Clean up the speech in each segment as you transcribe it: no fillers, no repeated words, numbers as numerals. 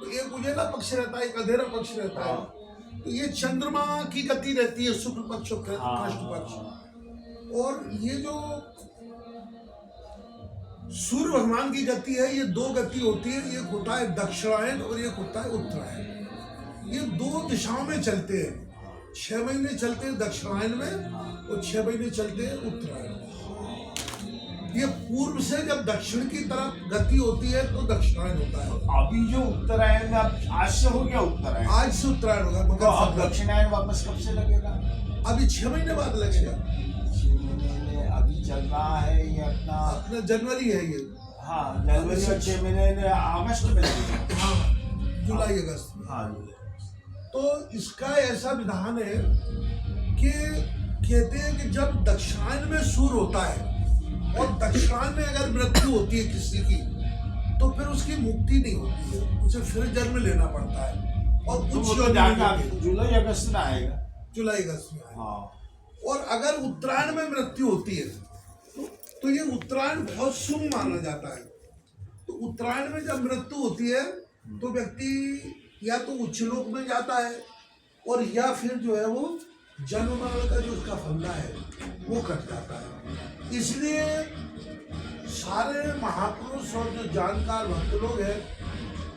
तो एक उजेला पक्ष रहता है, एक अंधेरा पक्ष रहता है। तो ये चंद्रमा की गति रहती है, शुक्ल पक्ष और कृष्ण पक्ष। और ये जो सूर्य भगवान की गति है, ये दो गति होती है। एक होता है दक्षिणायन और एक होता है उत्तरायण। ये दो दिशाओं में चलते हैं। 6 महीने चलते हैं दक्षिणायन में और 6 महीने चलते हैं उत्तरायण। ये पूर्व से जब दक्षिण की तरफ गति होती है तो दक्षिणायन होता है। अभी जो उत्तरायण आज से हो गया उत्तरायण, आज से उत्तरायण होगा, तो मगर अब दक्षिणायन वापस कब से लगेगा? अभी 6 महीने बाद लगेगा। 6 महीने अभी चल रहा है ये अपना जनवरी है ये। हाँ, जनवरी और 6 महीने अगस्त में लगेगा। हाँ, जुलाई अगस्त में। हाँ, तो इसका ऐसा विधान है कि कहते हैं कि जब दक्षिणायन में सूर्य होता है और दक्षिणायन में अगर मृत्यु होती है किसी की, तो फिर उसकी मुक्ति नहीं होती है, उसे फिर जन्म लेना पड़ता है। और तो कुछ जुलाई अगस्त में आएगा। जुलाई अगस्त में आएगा। हाँ। और अगर उत्तरायण में मृत्यु होती है तो ये उत्तरायण बहुत शुभ माना जाता है। तो उत्तरायण में जब मृत्यु होती है तो व्यक्ति या तो उच्चलोक में जाता है और या फिर जो है वो जन्म मरण का जो उसका फंदा है वो कट जाता है। इसलिए सारे महापुरुष और जो जानकार भक्त लोग हैं,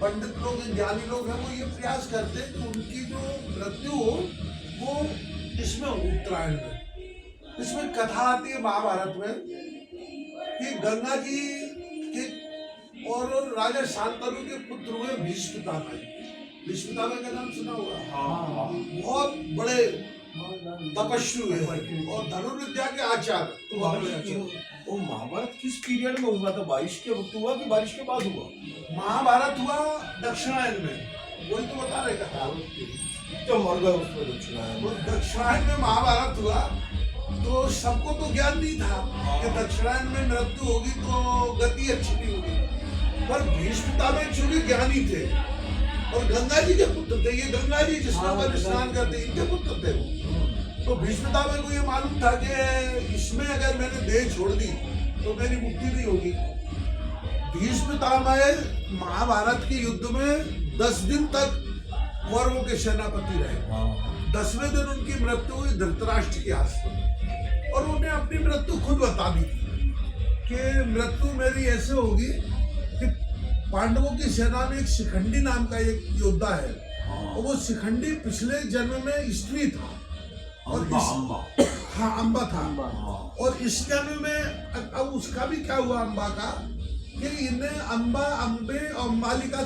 पंडित लोग हैं, ज्ञानी लोग हैं, वो ये प्रयास करते हैं कि उनकी जो मृत्यु हो वो इसमें उत्तरायण में। इसमें कथा आती है महाभारत में कि गंगा जी के और राजा शांतनु के पुत्र हुए भीष्मपितामह। भीष्मपितामह का नाम सुना होगा? हाँ। बहुत बड़े तपस्वी हुए और धनुर्विद्या के आचार्य। तो वो महाभारत किस पीरियड में हुआ था? बारिश के वक्त हुआ कि बारिश के बाद हुआ? महाभारत हुआ दक्षिणायन में, वही तो बता रहे कथा। तो मर गए उसमें दक्षिणायन। तो दक्षिणायन में महाभारत हुआ तो सबको तो ज्ञान नहीं था कि दक्षिणायन में मृत्यु होगी तो गति अच्छी नहीं होगी। पर भीष्मपितामह चूंकि ज्ञानी थे और गंगा जी के पुत्र थे, ये गंगा जी जिसमें पर स्नान करते इनके पुत्र थे वो। तो भीष्मपितामह को ये मालूम था कि इसमें अगर मैंने देह छोड़ दी तो मेरी मुक्ति नहीं होगी। भीष्मपितामह महाभारत के युद्ध में 10 दिन तक कौरवों के सेनापति रहे। 10वें दिन उनकी मृत्यु हुई धृतराष्ट्र के हाथ से और उन्हें अपनी मृत्यु खुद बता दी कि मृत्यु मेरी ऐसे होगी कि पांडवों की सेना में एक शिखंडी नाम का एक योद्धा है और वो शिखंडी पिछले जन्म में स्त्री था और अम्बा था। और इस जन्म में अब उसका भी क्या हुआ अम्बा का कि इन्हें अम्बे और अंबालिका